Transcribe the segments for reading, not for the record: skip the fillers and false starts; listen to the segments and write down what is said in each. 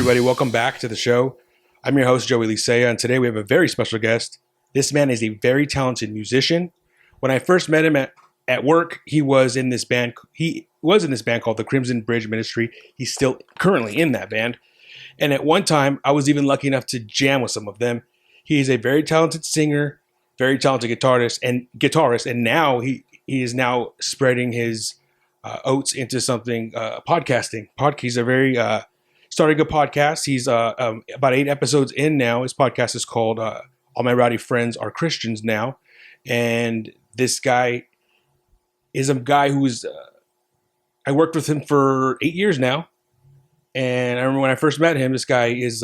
everybody. Welcome back to the show. I'm your host, Joey Licea, and today we have a very special guest. This man is a very talented musician. When I first met him at work, he was in this band. He was in this band called the Crimson Bridge Ministry. He's still currently in that band. And at one time, I was even lucky enough to jam with some of them. He is a very talented singer, very talented guitarist, and now he is now spreading his oats into something podcasting. He's a very starting a podcast. He's about 8 episodes in now. His podcast is called All My Rowdy Friends Are Christians Now, and this guy is a guy who's I worked with him for 8 years now, and I remember when I first met him. This guy is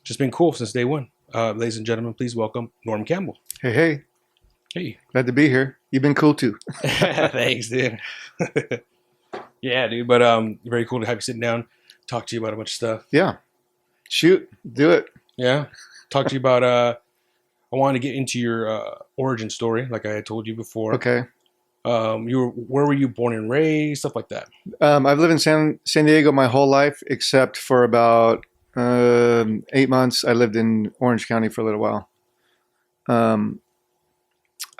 just been cool since day one. Ladies and gentlemen, please welcome Norm Campbell. Hey. Hey. Glad to be here. You've been cool too. Thanks, dude. Yeah, dude. But very cool to have you sitting down, talk to you about a bunch of stuff. Yeah. Shoot. Do it. Yeah. Talk to you about I wanted to get into your origin story, like I had told you before. Okay. Where were you born and raised, stuff like that? I've lived in San Diego my whole life, except for about 8 months. I lived in Orange County for a little while.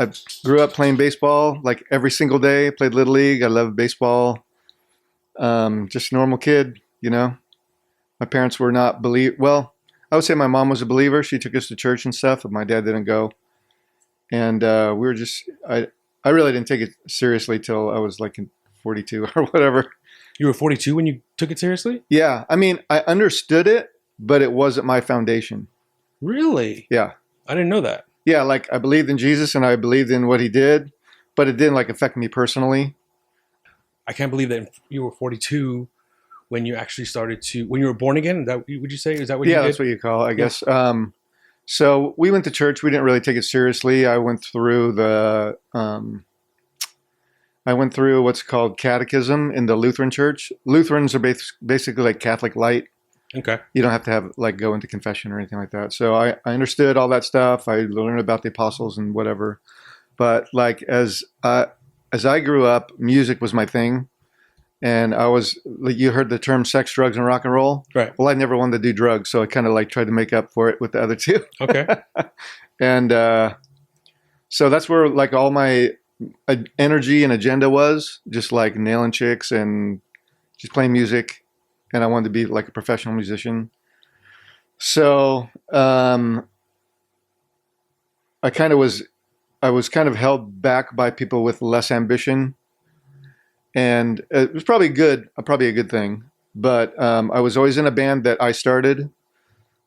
I grew up playing baseball like every single day. Played Little League. I loved baseball. Just a normal kid, you know. My parents were not well, I would say my mom was a believer. She took us to church and stuff, but my dad didn't go. And we were just, I really didn't take it seriously till I was like in 42 or whatever. You were 42 when you took it seriously? Yeah. I mean, I understood it, but it wasn't my foundation. Really? Yeah. I didn't know that. Yeah. Like I believed in Jesus and I believed in what he did, but it didn't like affect me personally. I can't believe that you were 42 when you actually when you were born again. Is that, would you say? Is that what you did? Yeah, that's what you call it, I guess. So we went to church. We didn't really take it seriously. I went through what's called catechism in the Lutheran church. Lutherans are basically like Catholic light. Okay. You don't have to go into confession or anything like that. So I understood all that stuff. I learned about the apostles and whatever. But like as I grew up, music was my thing. And I was, you heard the term sex, drugs, and rock and roll. Right. Well, I never wanted to do drugs, so I kind of like tried to make up for it with the other two. Okay. And so that's where like all my energy and agenda was, just like nailing chicks and just playing music. And I wanted to be like a professional musician. So I was kind of held back by people with less ambition. And it was probably a good thing. But I was always in a band that I started.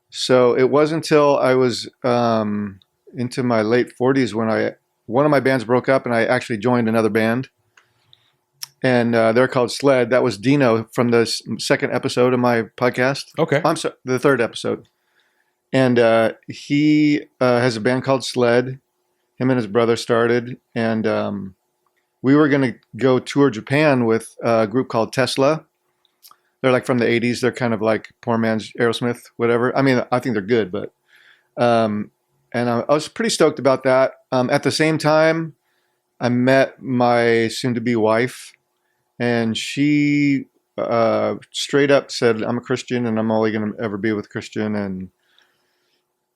So it wasn't until I was into my late 40s when one of my bands broke up and I actually joined another band. And they're called Sled. That was Dino from the second episode of my podcast. Okay. I'm sorry, the third episode. And he has a band called Sled. Him and his brother started. And we were going to go tour Japan with a group called Tesla. They're like from the 80s. They're kind of like poor man's Aerosmith, whatever. I mean, I think they're good, but and I was pretty stoked about that. At the same time, I met my soon-to-be wife, and she straight up said, I'm a Christian, and I'm only going to ever be with Christian. And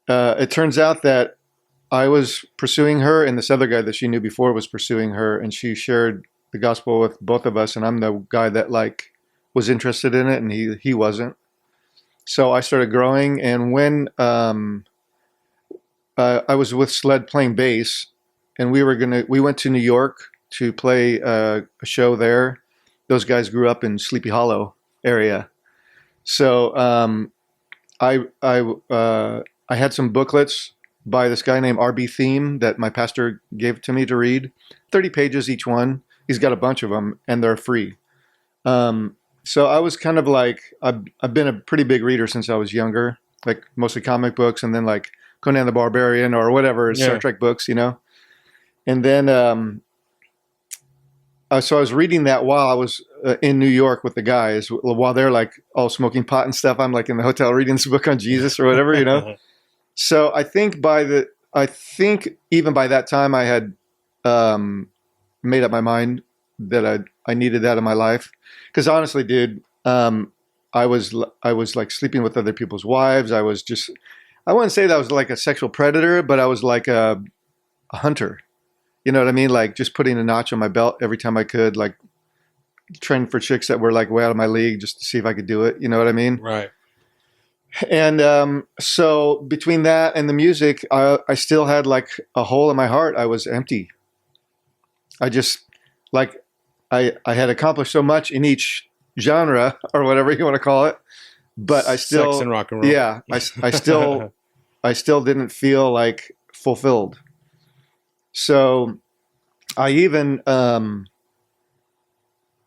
it turns out that I was pursuing her, and this other guy that she knew before was pursuing her, and she shared the gospel with both of us, and I'm the guy that like was interested in it, and he wasn't. So I started growing, and when I was with Sled playing bass, and we went to New York to play a show there. Those guys grew up in Sleepy Hollow area, so I had some booklets by this guy named R.B. Theme that my pastor gave to me to read. 30 pages each one. He's got a bunch of them, and they're free. So I was kind of like, I've been a pretty big reader since I was younger, like mostly comic books, and then like Conan the Barbarian or whatever, Star Trek books, you know. And then, so I was reading that while I was in New York with the guys, while they're like all smoking pot and stuff. I'm like in the hotel reading this book on Jesus or whatever, you know. So I think even by that time I had made up my mind that I needed that in my life. Because honestly, dude, I I was like sleeping with other people's wives. I was just, I wouldn't say that I was like a sexual predator, but I was like a hunter. You know what I mean? Like just putting a notch on my belt every time I could, like training for chicks that were like way out of my league just to see if I could do it. You know what I mean? Right. And so between that and the music, I still had like a hole in my heart. I was empty. I just like I had accomplished so much in each genre or whatever you want to call it, but I still Sex and rock and roll. yeah I still didn't feel like fulfilled. So I even I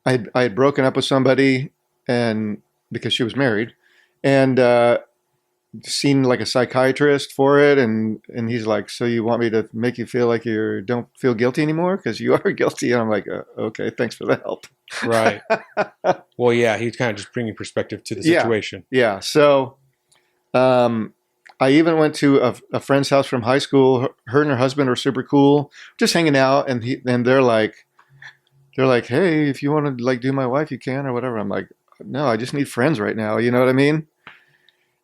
had broken up with somebody and because she was married and seen like a psychiatrist for it and he's like, so you want me to make you feel like you don't feel guilty anymore because you are guilty? And I'm like, okay, thanks for the help. Right. Well, yeah, he's kind of just bringing perspective to the situation. Yeah. So I even went to a friend's house from high school. Her and her husband were super cool, just hanging out, and they're like, hey, if you want to like do my wife, you can or whatever. I'm like, no, I just need friends right now. You know what I mean?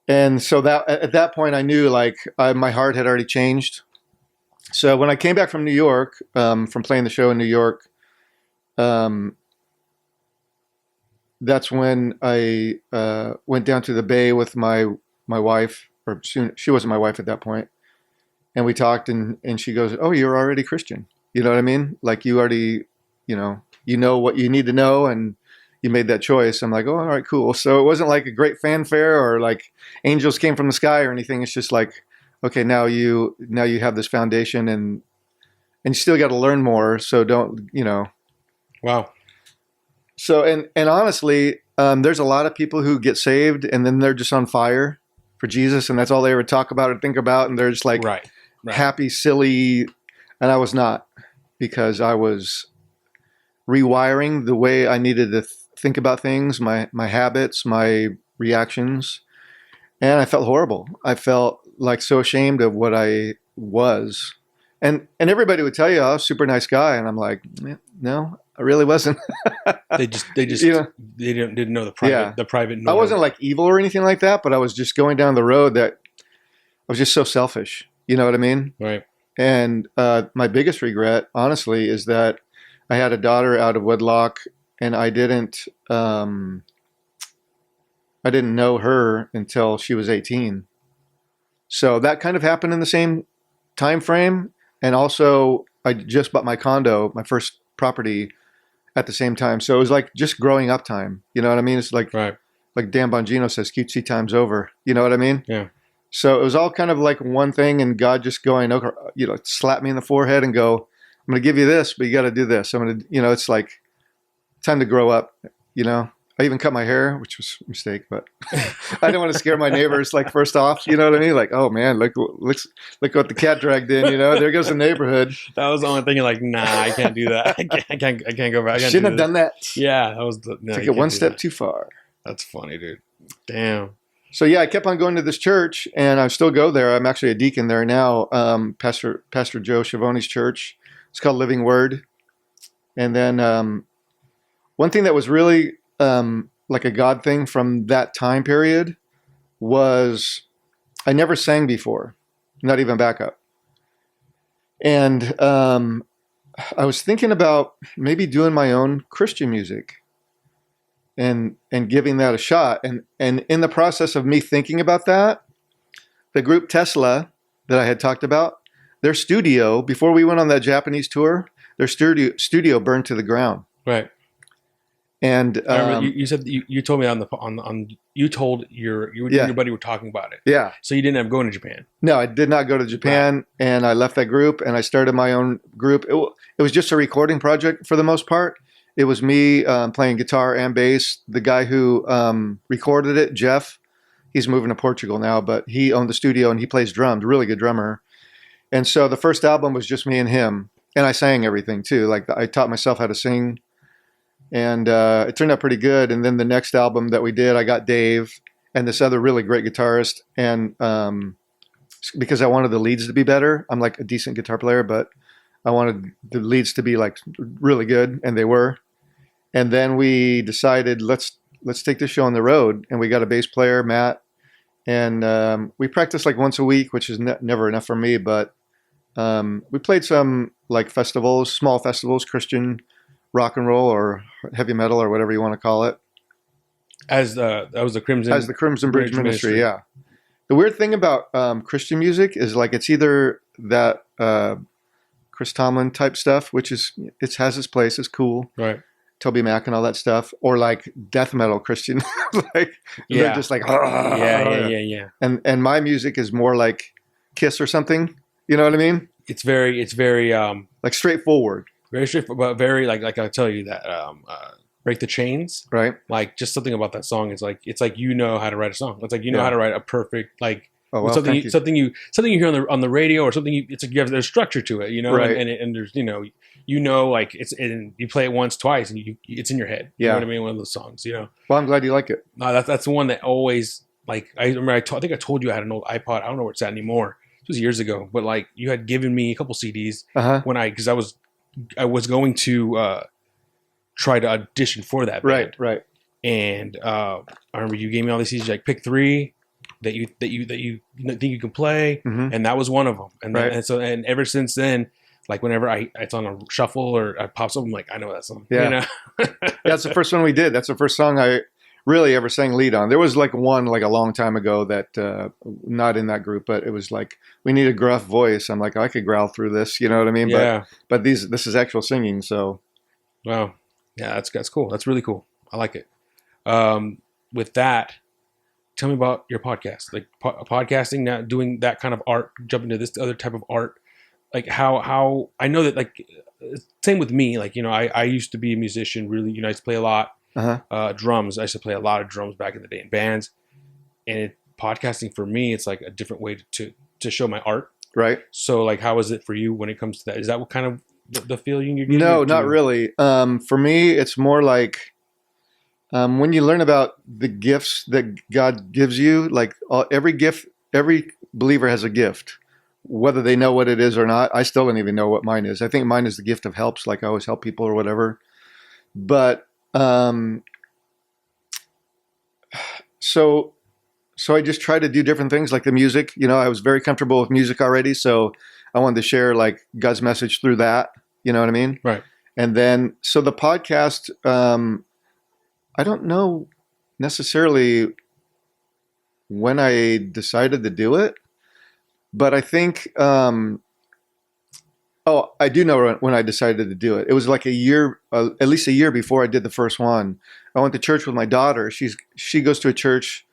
And so that at that point, I knew like my heart had already changed. So when I came back from New York, from playing the show in New York, that's when I went down to the Bay with my wife, or soon she wasn't my wife at that point, and we talked, and she goes, "Oh, you're already Christian." You know what I mean? Like you already, you know what you need to know, and you made that choice. I'm like, oh, all right, cool. So it wasn't like a great fanfare or like angels came from the sky or anything. It's just like, okay, now you have this foundation and you still got to learn more. So don't, Wow. So, and honestly, there's a lot of people who get saved and then they're just on fire for Jesus. And that's all they ever talk about or think about. And they're just like right. happy, silly. And I was not, because I was rewiring the way I needed to think about things, my habits, my reactions, and I felt horrible. I felt like so ashamed of what I was, and everybody would tell you I was a super nice guy, and I'm like, no, I really wasn't. they just they didn't know the private. I wasn't like evil or anything like that, but I was just going down the road that I was just so selfish. You know what I mean? Right. And my biggest regret, honestly, is that I had a daughter out of wedlock, and I didn't know her until she was 18. So that kind of happened in the same time frame. And also, I just bought my condo, my first property, at the same time. So it was like just growing up time. You know what I mean? It's like like Dan Bongino says, cutesy time's over. You know what I mean? Yeah. So it was all kind of like one thing, and God just going, okay, slap me in the forehead and go, I'm going to give you this, but you got to do this. I'm going to, it's like time to grow up, I even cut my hair, which was a mistake, but I didn't want to scare my neighbors. Like first off, you know what I mean? Like, oh man, look what the cat dragged in, there goes the neighborhood. That was the only thing. You're like, nah, I can't do that. I can't go back. Shouldn't have done that. Yeah. That was took it one step too far. That's funny, dude. Damn. So yeah, I kept on going to this church, and I still go there. I'm actually a deacon there now. Pastor Joe Schiavone's church. It's called Living Word. And then one thing that was really like a God thing from that time period was I never sang before, not even backup. And I was thinking about maybe doing my own Christian music and giving that a shot. And in the process of me thinking about that, the group Tesla that I had talked about, their studio, before we went on that Japanese tour, their studio burned to the ground. Right. And I remember you said you told me you told you and your buddy were talking about it. Yeah. So you didn't end up going to Japan. No, I did not go to Japan, right. And I left that group and I started my own group. It was just a recording project for the most part. It was me playing guitar and bass. The guy who recorded it, Jeff, he's moving to Portugal now, but he owned the studio and he plays drums, really good drummer. And so the first album was just me and him, and I sang everything too. Like I taught myself how to sing. And it turned out pretty good. And then the next album that we did, I got Dave and this other really great guitarist. And because I wanted the leads to be better, I'm like a decent guitar player, but I wanted the leads to be like really good, and they were. And then we decided let's let's take this show on the road. And we got a bass player, Matt, and we practiced like once a week, which is never enough for me. But we played some like festivals, small festivals, Christian rock and roll or heavy metal or whatever you want to call it. That was the Crimson Bridge Ministry, yeah. The weird thing about Christian music is like it's either that Chris Tomlin type stuff, which is it has its place, it's cool, right? Toby Mac and all that stuff, or like death metal Christian, like they're just like yeah. And my music is more like Kiss or something. You know what I mean? It's very like straightforward, very straightforward, but very like I'll tell you that Break the Chains, right? Like just something about that song is like it's like you know how to write a song. It's like you know how to write a perfect like something you hear on the radio or something. It's like there's structure to it, you know, right. and there's like it's and you play it once, twice, and it's in your head. Yeah, you know what I mean. One of those songs, you know. Well, I'm glad you like it. No, that's the one that always like I remember. I think I told you I had an old iPod. I don't know where it's at anymore. It was years ago, but like you had given me a couple CDs when because I was going to try to audition for that band. Right. And I remember you gave me all these CDs, like pick 3 that you think you can play, and that was one of them. And then, and ever since then, like whenever it's on a shuffle or it pops up, I'm like, I know that song. Yeah, you know? That's the first one we did. That's the first song I really ever sang lead on. There was like one like a long time ago that not in that group, but it was like we need a gruff voice. I'm like, I could growl through this, you know what I mean? Yeah. But this is actual singing, so wow. Yeah, that's cool. That's really cool. I like it. With that, tell me about your podcast. Like podcasting, now doing that kind of art, jumping to this other type of art. Like how I know that like same with me. Like I used to be a musician. Really, I used to play a lot. Drums. I used to play a lot of drums back in the day in bands. And podcasting for me, it's like a different way to show my art. Right. So like, how is it for you when it comes to that? Is that what kind of the feeling you're getting? No, not really. For me, it's more like when you learn about the gifts that God gives you, like every believer has a gift, whether they know what it is or not. I still don't even know what mine is. I think mine is the gift of helps, like I always help people or whatever. But so I just try to do different things like the music. I was very comfortable with music already, so I wanted to share like God's message through that. You know what I mean? Right. And then, so the podcast, I don't know necessarily when I decided to do it, but I think, I do know when I decided to do it. It was like a year, at least a year before I did the first one. I went to church with my daughter. She goes to a church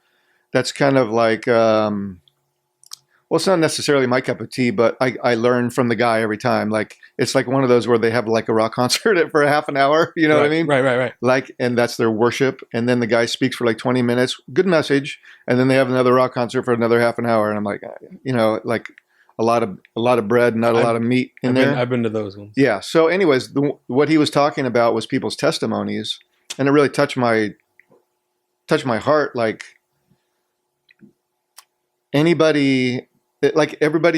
that's kind of like, well, it's not necessarily my cup of tea, but I learn from the guy every time. Like, it's like one of those where they have like a rock concert for a half an hour. You know what I mean? Right. Like, and that's their worship. And then the guy speaks for like 20 minutes, good message. And then they have another rock concert for another half an hour. And I'm like, like a lot of bread, not a lot of meat in there. I've been to those ones. Yeah. So anyways, what he was talking about was people's testimonies. And it really touched my heart. Like everybody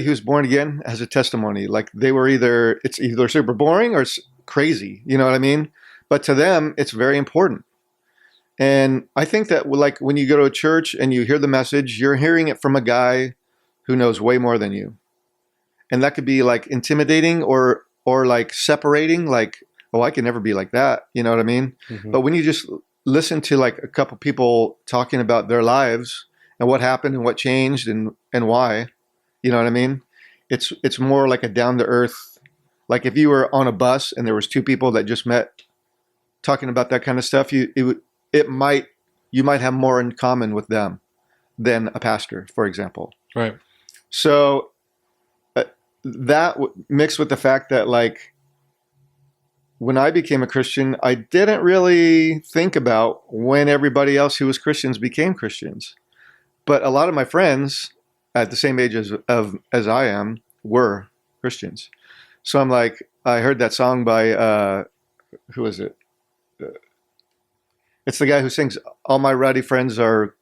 who's born again has a testimony. Like it's either super boring or it's crazy. You know what I mean? But to them, it's very important. And I think that like when you go to a church and you hear the message, you're hearing it from a guy who knows way more than you. And that could be like intimidating or like separating, like, oh, I can never be like that. You know what I mean? Mm-hmm. But when you just listen to like a couple people talking about their lives and what happened and what changed and why, you know what I mean? It's more like a down to earth. Like if you were on a bus and there was 2 people that just met talking about that kind of stuff, you might have more in common with them than a pastor, for example. Right. So that mixed with the fact that like when I became a Christian, I didn't really think about when everybody else who was Christians became Christians. But a lot of my friends at the same age as I am were Christians. So I'm like, I heard that song by, who is it? It's the guy who sings, "All my rowdy friends are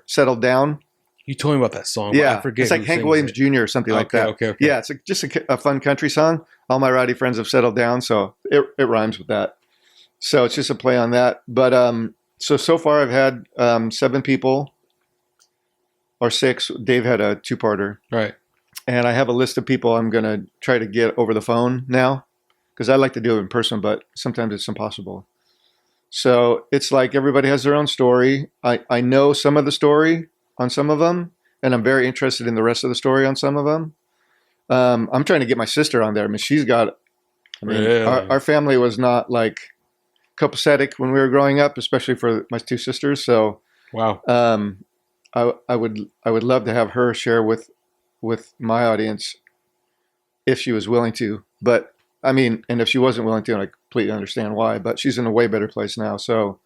settled down." You told me about that song. Yeah, but I forget. It's like Hank Williams Jr. or something like that. Okay. Yeah, it's just a fun country song. All my rowdy friends have settled down, so it rhymes with that. So it's just a play on that. But So far I've had 7 people or 6. Dave had a 2-parter. Right. And I have a list of people I'm going to try to get over the phone now because I like to do it in person, but sometimes it's impossible. So it's like everybody has their own story. I know some of the story on some of them, and I'm very interested in the rest of the story on some of them. I'm trying to get my sister on there. I mean, Really? our family was not like copacetic when we were growing up, especially for my 2 sisters. So Wow. I would love to have her share with my audience if she was willing to. But I mean, and if she wasn't willing to, I completely understand why. But she's in a way better place now. So,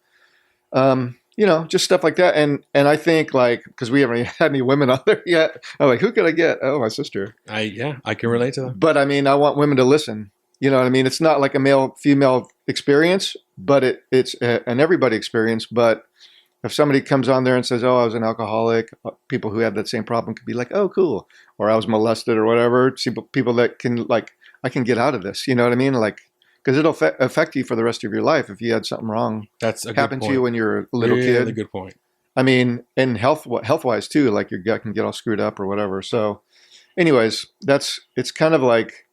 just stuff like that. And I think like because we haven't had any women out there yet, I'm like, who could I get? Oh, my sister. I can relate to that. But I mean, I want women to listen. You know what I mean? It's not like a male female experience, but it's an everybody experience. But if somebody comes on there and says, "Oh, I was an alcoholic," people who have that same problem could be like, "Oh, cool," or "I was molested," or whatever. See, people that can like, I can get out of this. You know what I mean? Like, because it'll affect you for the rest of your life if you had something wrong That's a happen good to point. you when you're a little Really kid. good point. I mean, and health wise too, like your gut can get all screwed up or whatever. So, anyways, it's kind of like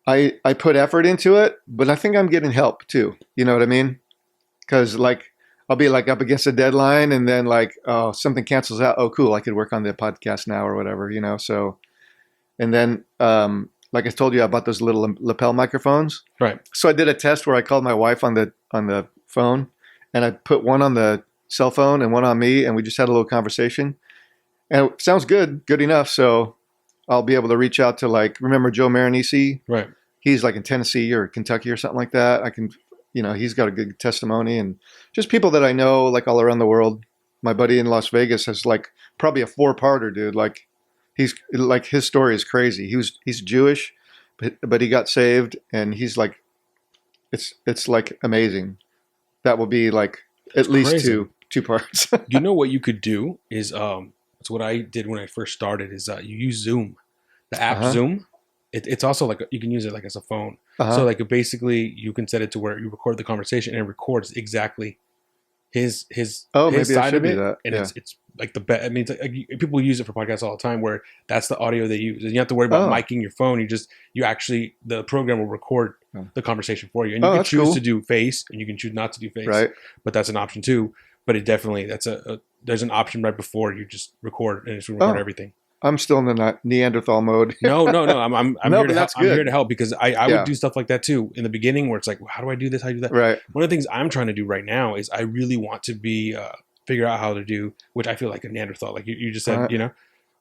I put effort into it, but I think I'm getting help too. You know what I mean? Because like I'll be like up against a deadline, and then like oh something cancels out. Oh cool, I could work on the podcast now or whatever. You know. So and then like I told you about those little lapel microphones. Right. So I did a test where I called my wife on the phone, and I put one on the cell phone and one on me, and we just had a little conversation. And it sounds good enough. So I'll be able to reach out to like remember Joe Marinisi. Right. He's like in Tennessee or Kentucky or something like that. I can, he's got a good testimony and just people that I know like all around the world. My buddy in Las Vegas has like probably a 4-parter, dude. Like he's like his story is crazy. He's Jewish, but he got saved and he's like, it's like amazing. That will be like at least crazy. two parts. You know what you could do is it's what I did when I first started is you use Zoom, the app Zoom. It's also like you can use it like as a phone. So like basically you can set it to where you record the conversation and it records exactly his side of it, and it's like the best. I mean, it's like, people use it for podcasts all the time where that's the audio they use, and you don't have to worry about micing your phone. You actually the program will record the conversation for you, and you can choose to do face, and you can choose not to do face. Right. But that's an option too. But it definitely there's an option right before you just record, and it's record everything. I'm still in the Neanderthal mode. No. I'm no, here to help. I'm here to help because I would do stuff like that too in the beginning where it's like, well, how do I do this? How do I do that? Right. One of the things I'm trying to do right now is I really want to be figure out how to do, which I feel like a Neanderthal, like you just said,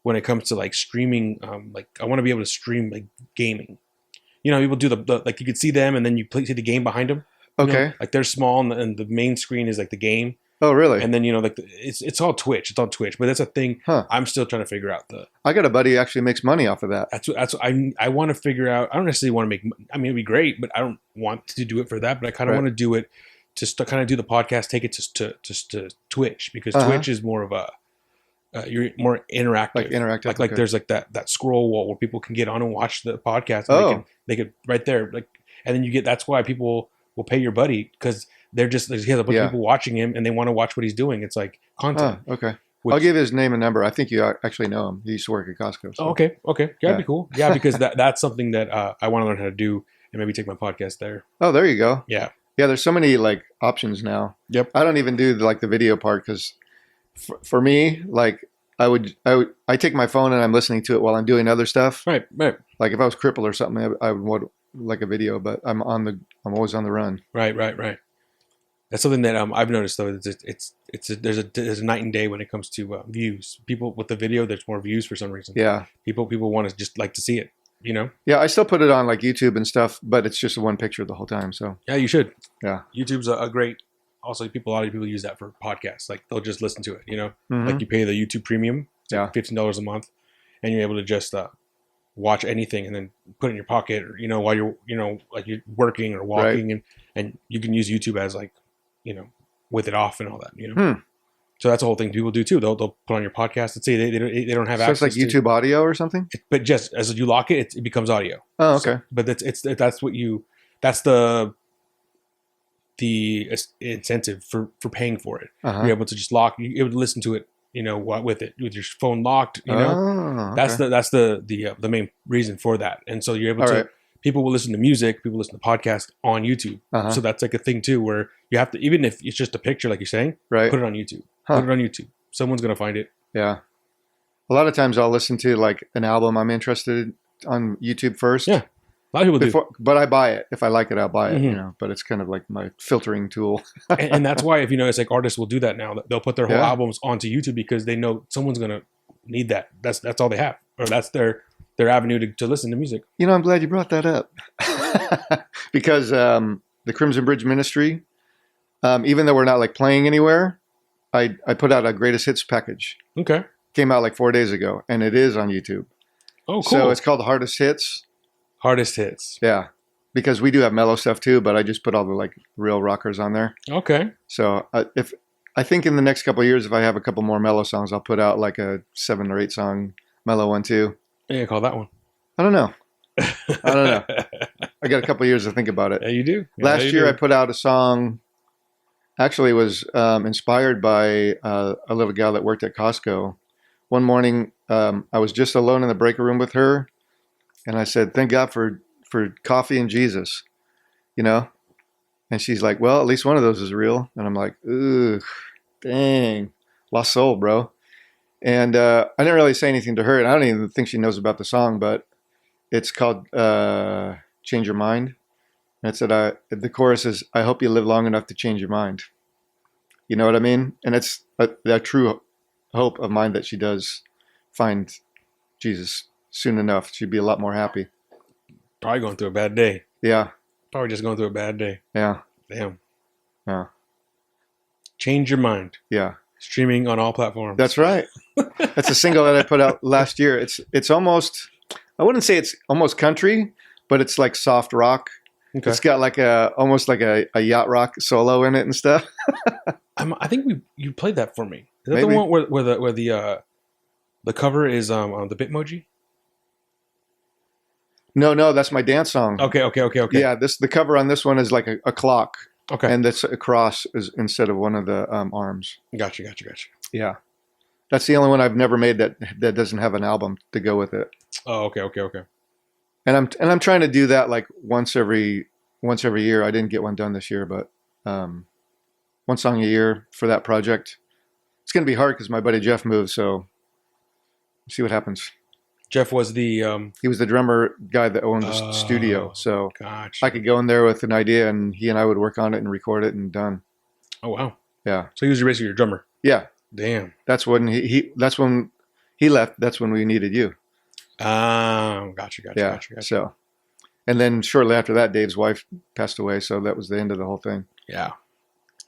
when it comes to like streaming, like I want to be able to stream like gaming. People do the like you could see them and then you see the game behind them. Okay. Like they're small and the main screen is like the game. Oh, really? And then like it's all Twitch. It's on Twitch, but that's a thing. I'm still trying to figure out. I got a buddy who actually makes money off of that. That's what I want to figure out. I don't necessarily want to make. I mean, it'd be great, but I don't want to do it for that. But I kind of want to do it to kind of do the podcast, take it to Twitch because Twitch is more of a you're more interactive, like interactive, like there's like that scroll wall where people can get on and watch the podcast. And they could right there, like, and then you get. That's why people will pay your buddy because. They're just he has a bunch of people watching him and they want to watch what he's doing. It's like content. Okay. I'll give his name and number. I think you actually know him. He used to work at Costco. So. Oh, okay. Yeah, that'd be cool. Yeah, because that's something that I want to learn how to do and maybe take my podcast there. Oh, there you go. Yeah. Yeah, there's so many like options now. Yep. I don't even do like the video part because for me, like I take my phone and I'm listening to it while I'm doing other stuff. Right. Like if I was crippled or something, I would want like a video, but I'm always on the run. Right. That's something that I've noticed though. There's a night and day when it comes to views. People with the video, there's more views for some reason. Yeah. People want to just like to see it. Yeah, I still put it on like YouTube and stuff, but it's just one picture the whole time. So yeah, you should. Yeah, YouTube's a great. Also, a lot of people use that for podcasts. Like they'll just listen to it. Mm-hmm. Like you pay the YouTube Premium. It's like $15 a month, and you're able to just watch anything and then put it in your pocket, or while you're like you're working or walking, and you can use YouTube as like. With it off and all that, So that's the whole thing people do too. They'll put on your podcast and say they don't have access. So it's like YouTube audio or something. But just as you lock it, it becomes audio. Oh, okay. So, but that's the incentive for paying for it. Uh-huh. You're able to just you're able to listen to it, with your phone locked. Oh, That's okay. the main reason for that. And so you're able All to. right. People will listen to music. People listen to podcasts on YouTube. Uh-huh. So that's like a thing too, where you have to, even if it's just a picture, like you're saying, Right. put it on YouTube. Huh. Put it on YouTube. Someone's gonna find it. Yeah. A lot of times I'll listen to like an album I'm interested in on YouTube first. Yeah. A lot of people do. But I buy it. If I like it, I'll buy it, Mhm. but it's kind of like my filtering tool. and that's why, if you notice, like artists will do that now. They'll put their whole Yeah. albums onto YouTube because they know someone's gonna need that. That's all they have, or that's their avenue to listen to music. I'm glad you brought that up. Because the Crimson Bridge Ministry, even though we're not like playing anywhere, I put out a greatest hits package. Okay. Came out like 4 days ago, and it is on YouTube. Oh, cool. So it's called Hardest Hits. Hardest Hits. Yeah, because we do have mellow stuff too, but I just put all the like real rockers on there. Okay. So if I think in the next couple of years, if I have a couple more mellow songs, I'll put out like a 7 or 8 song mellow one too. Yeah, call that one. I don't know. I got a couple of years to think about it. Yeah, you do. Last year, I put out a song. Actually, it was inspired by a little gal that worked at Costco. One morning, I was just alone in the break room with her, and I said, "Thank God for coffee and Jesus," And she's like, "Well, at least one of those is real." And I'm like, "Ugh, dang, lost soul, bro." And I didn't really say anything to her, and I don't even think she knows about the song, but it's called "Change Your Mind." And it said, the chorus is, "I hope you live long enough to change your mind." You know what I mean? And it's a true hope of mine that she does find Jesus soon enough. She'd be a lot more happy. Probably going through a bad day. Yeah. Probably just going through a bad day. Yeah. Damn. Yeah. Change Your Mind. Yeah. Streaming on all platforms. That's right. That's a single that I put out last year. It's almost, I wouldn't say it's almost country, but it's like soft rock. Okay. It's got like almost like a yacht rock solo in it and stuff. I think you played that for me. Is that Maybe. the one where the cover is on the Bitmoji? No, that's my dance song. Okay. Yeah, the cover on this one is like a clock. Okay. And that's a cross is instead of one of the arms. Gotcha. Yeah. That's the only one I've never made that doesn't have an album to go with it. Oh, okay. And I'm trying to do that like once every year. I didn't get one done this year, but one song a year for that project. It's going to be hard because my buddy Jeff moved, so we'll see what happens. Jeff was the he was the drummer guy that owned the studio, so gotcha. I could go in there with an idea, and he and I would work on it and record it, and done. Oh wow! Yeah. So he was basically your drummer. Yeah. Damn. That's when that's when he left. That's when we needed you. Gotcha. Yeah. So, and then shortly after that, Dave's wife passed away, so that was the end of the whole thing. Yeah.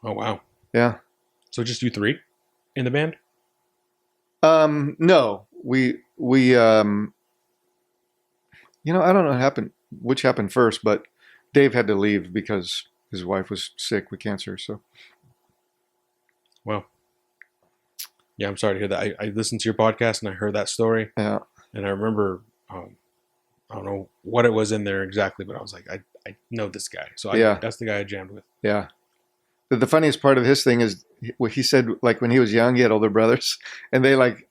Oh wow. Yeah. So just you three in the band? No, we I don't know which happened first, but Dave had to leave because his wife was sick with cancer. So, well, yeah, I'm sorry to hear that. I listened to your podcast and I heard that story. Yeah, and I remember, I don't know what it was in there exactly, but I was like, I know this guy, so that's the guy I jammed with. Yeah. The funniest part of his thing is what he said. Like when he was young, he had older brothers, and they like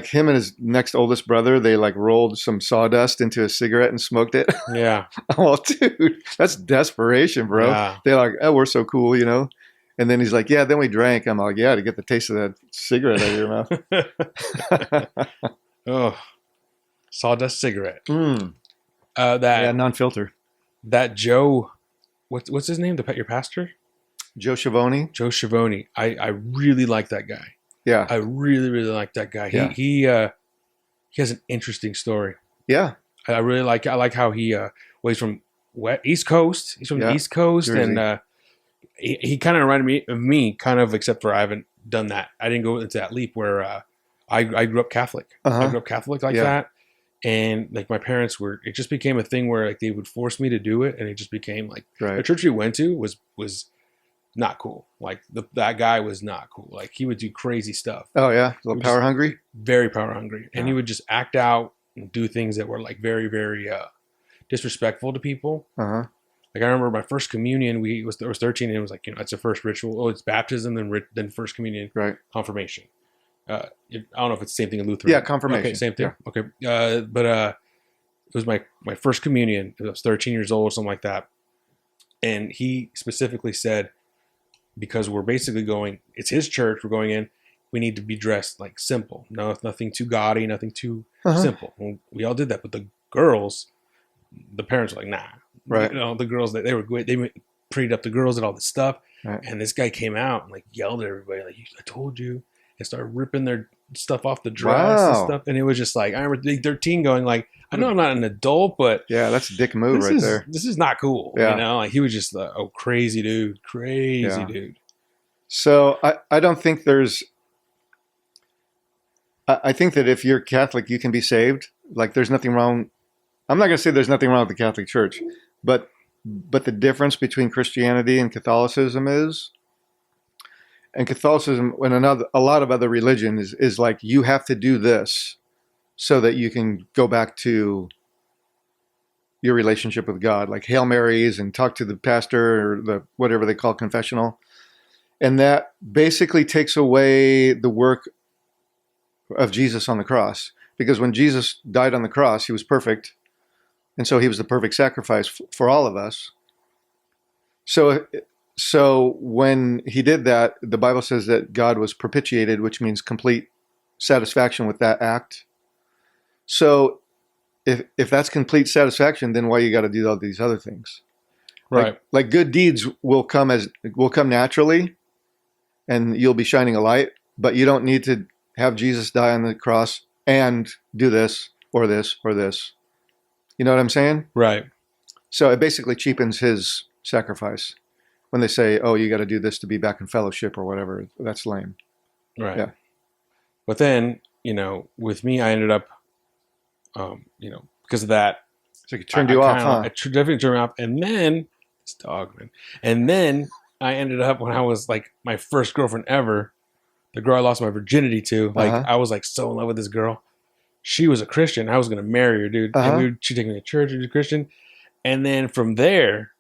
him and his next oldest brother, they like rolled some sawdust into a cigarette and smoked it. Yeah. Oh, dude, that's desperation, bro. Yeah. They're like, oh, we're so cool, And then he's like, yeah, then we drank. I'm like, yeah, to get the taste of that cigarette out of your mouth. Oh, sawdust cigarette. Non-filter. That Joe, what's his name? Your pastor? Joe Schiavone. Joe Schiavone. I really like that guy. Yeah. I really, really like that guy. Yeah. He has an interesting story. Yeah. I like how he's from East Coast. He's from the East Coast. Jersey. And he kind of reminded me, kind of, except for I haven't done that. I didn't go into that leap where I grew up Catholic. Uh-huh. I grew up Catholic like that. And like my parents it just became a thing where like they would force me to do it. And it just became like the church we went to was not cool. Like that guy was not cool. Like he would do crazy stuff. Oh yeah, a little power hungry. Very power hungry, and he would just act out and do things that were like very, very disrespectful to people. Uh-huh. Like I remember my first communion, I was 13, and it was like, it's the first ritual. Oh, it's baptism, then first communion, Right. confirmation. I don't know if it's the same thing in Lutheran. Yeah, confirmation. Okay, same thing. Yeah. Okay, but it was my first communion. I was 13 years old, something like that, and he specifically said, because we're basically going, it's his church, we're going in, we need to be dressed like simple. No, nothing too gaudy, nothing too simple. And we all did that, but the girls, the parents were like, nah. Right. The girls, they were great. They prayed up the girls and all this stuff. Right. And this guy came out and like yelled at everybody, like, I told you, and started ripping their stuff off the dress and stuff. And it was just like, I remember 13 going like, I know I'm not an adult, but yeah, that's a dick move right there. This is not cool. Yeah. Like he was just a crazy dude, dude. So I don't think there's, I think that if you're Catholic, you can be saved. Like there's nothing wrong. I'm not going to say there's nothing wrong with the Catholic Church, but the difference between Christianity and Catholicism is, and Catholicism and a lot of other religions is like, you have to do this so that you can go back to your relationship with God, like Hail Marys and talk to the pastor or the whatever they call confessional. And that basically takes away the work of Jesus on the cross. Because when Jesus died on the cross, he was perfect. And so he was the perfect sacrifice for all of us. So when he did that, the Bible says that God was propitiated, which means complete satisfaction with that act. So if that's complete satisfaction, then why you got to do all these other things? Right. Like good deeds will come naturally, and you'll be shining a light, but you don't need to have Jesus die on the cross and do this or this or this. You know what I'm saying? Right. So it basically cheapens his sacrifice when they say, oh, you got to do this to be back in fellowship or whatever. That's lame. Right. Yeah. But then, with me, I ended up, because of that. So it turned you off, huh? It definitely turned me off. And then, this dog, man. And then I ended up, when I was like my first girlfriend ever, the girl I lost my virginity to, like I was like so in love with this girl. She was a Christian. I was going to marry her, dude. And she'd take me to church, she was a Christian. And then from there,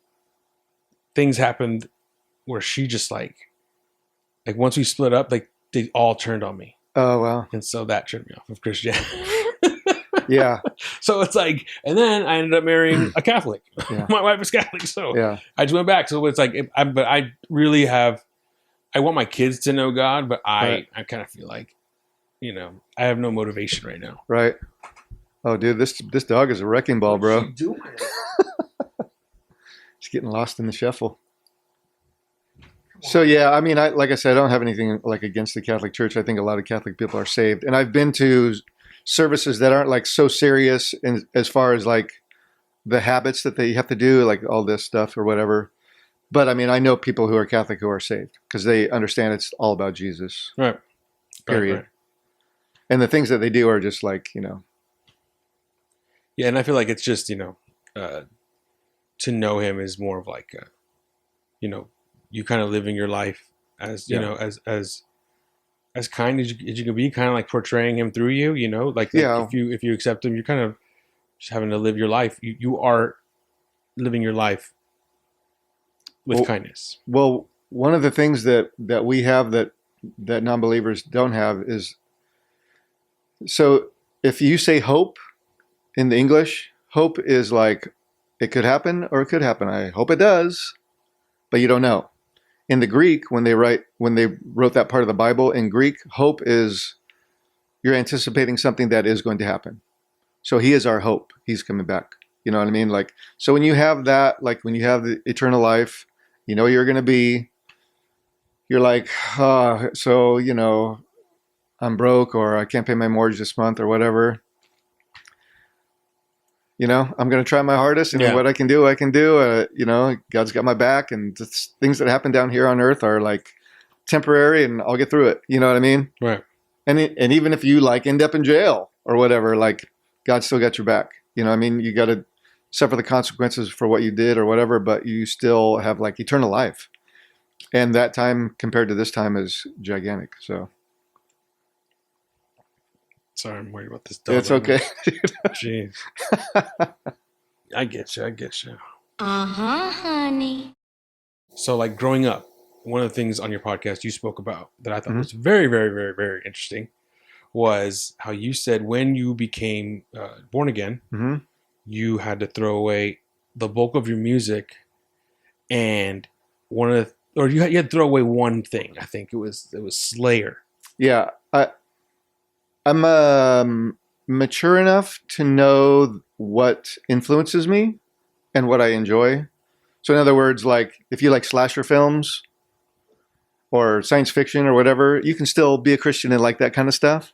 things happened where she just like once we split up, like they all turned on me. Oh, wow. And so that turned me off of Christianity. Yeah. So it's like, and then I ended up marrying a Catholic. Yeah. My wife is Catholic, so yeah. I just went back. So it's like, but I really have, I want my kids to know God, but I kind of feel like, I have no motivation right now. Right. Oh, dude, this dog is a wrecking ball, bro. What's she doing? She's getting lost in the shuffle. So yeah, I mean, like I said, I don't have anything like against the Catholic Church. I think a lot of Catholic people are saved, and I've been to services that aren't like so serious as far as like the habits that they have to do, like all this stuff or whatever. But I mean, I know people who are Catholic who are saved because they understand it's all about Jesus. Right. Period. Right. And the things that they do are just like, Yeah, and I feel like it's just, to know him is more of like, you kind of living your life as, as kind as you can be, kind of like portraying him through you, like if you accept him, you're kind of just having to live your life. You are living your life with kindness. Well, one of the things that we have that non-believers don't have is, so if you say hope in the English, hope is like, it could happen or it could happen. I hope it does, but you don't know. In the Greek, when they wrote that part of the Bible in Greek, hope is you're anticipating something that is going to happen. So he is our hope. He's coming back. You know what I mean? Like, so when you have that, like when you have the eternal life, you're going to be, you're like, so, I'm broke or I can't pay my mortgage this month or whatever. I'm going to try my hardest, and what I can do, I can do. God's got my back, and things that happen down here on earth are like temporary, and I'll get through it. You know what I mean? Right. And even if you like end up in jail or whatever, like God still got your back. You know what I mean? You got to suffer the consequences for what you did or whatever, but you still have like eternal life. And that time compared to this time is gigantic. So. Sorry, I'm worried about this dog. It's okay. Jeez. I get you. Uh-huh, honey. So, like growing up, one of the things on your podcast you spoke about that I thought Mhm. was very, very, very, very interesting was how you said when you became born again, Hmm. you had to throw away the bulk of your music, and one of the, or you had to throw away one thing. I think it was Slayer. Yeah, I'm mature enough to know what influences me and what I enjoy. So, in other words, like if you like slasher films or science fiction or whatever, you can still be a Christian and like that kind of stuff.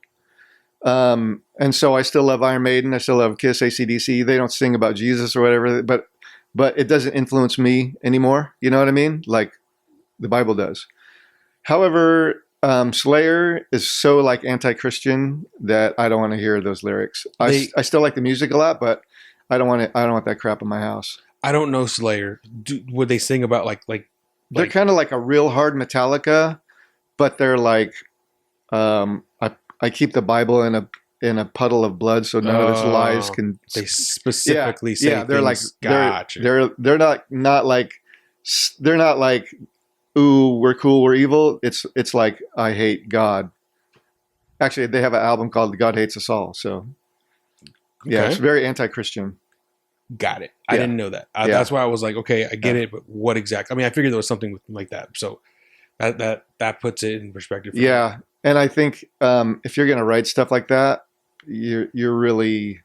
And so I still love Iron Maiden. I still love Kiss, AC/DC. They don't sing about Jesus or whatever, but it doesn't influence me anymore. You know what I mean? Like the Bible does. However, Slayer is so like anti-Christian that I don't want to hear those lyrics. I still like the music a lot, but I don't want it. I don't want that crap in my house. I don't know Slayer. Would they sing about They're like kind of like a real hard Metallica, but they're like I keep the Bible in a puddle of blood, so none of its lies can. they specifically say Yeah, they're like things? Gotcha. they're not like they're not like ooh we're cool we're evil. It's like I hate God. Actually, they have an album called God Hates Us All. So yeah, it's Okay. very anti-Christian. Got it. I Yeah. didn't know that. Yeah. That's why I was like, okay, I get Yeah. it, but what exactly? I mean, I figured there was something like that. So that puts it in perspective. For me. Yeah, and I think if you're gonna write stuff like that, you're really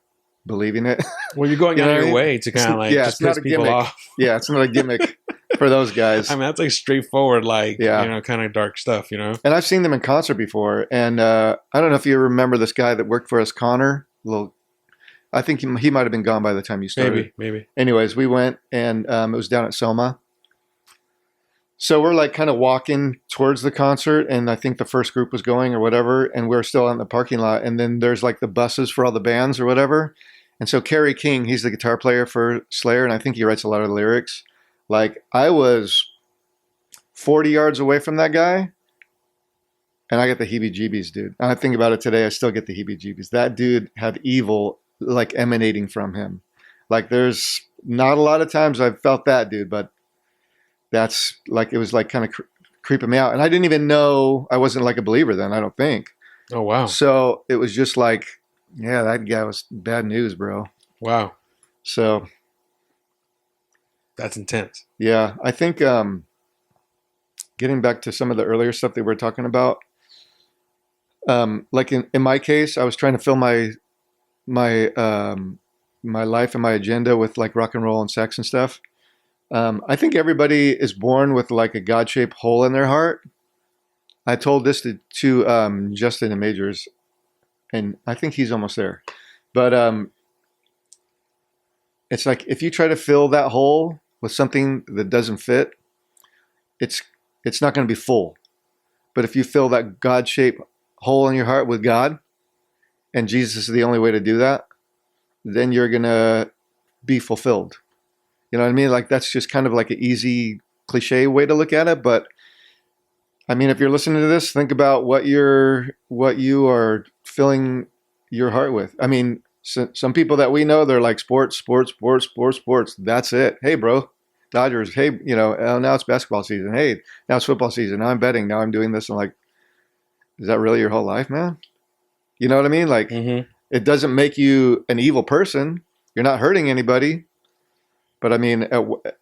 believing it. Well, you're going You out know of what I your mean? way to kind of like Yeah, just it's not piss a people gimmick. off. Yeah, it's not a gimmick for those guys. I mean, that's like straightforward, like Yeah. kind of dark stuff. And I've seen them in concert before, and I don't know if you remember this guy that worked for us, Connor. I think he might have been gone by the time you started. Maybe. Anyways, we went, and it was down at Soma. So we're like kind of walking towards the concert, and I think the first group was going or whatever, and we're still in the parking lot. And then there's like the buses for all the bands or whatever. And so Kerry King, he's the guitar player for Slayer, and I think he writes a lot of the lyrics. Like I was 40 yards away from that guy, and I get the heebie-jeebies, dude. And I think about it today, I still get the heebie-jeebies. That dude had evil like emanating from him. Like there's not a lot of times I've felt that, dude, but that's like it was like kind of creeping me out, and I didn't even know I wasn't like a believer then. I don't think. Oh wow, So it was just like, yeah, that guy was bad news, bro. wow, So that's intense. yeah, I think getting back to some of the earlier stuff that we were talking about, like in my case, I was trying to fill my life and my agenda with like rock and roll and sex and stuff. I think everybody is born with like a God-shaped hole in their heart. I told this to Justin and Majors, and I think he's almost there. But it's like if you try to fill that hole with something that doesn't fit, it's not going to be full. But if you fill that God-shaped hole in your heart with God, and Jesus is the only way to do that, then you're going to be fulfilled. You know what I mean? Like that's just kind of like an easy cliche way to look at it. But I mean, if you're listening to this, think about what you are filling your heart with. I mean, some people that we know, they're like sports, sports, sports, sports, sports. That's it. Hey, bro, Dodgers. Hey, now it's basketball season. Hey, now it's football season. Now I'm betting. Now I'm doing this. And like, is that really your whole life, man? You know what I mean? Like, It doesn't make you an evil person. You're not hurting anybody. But I mean,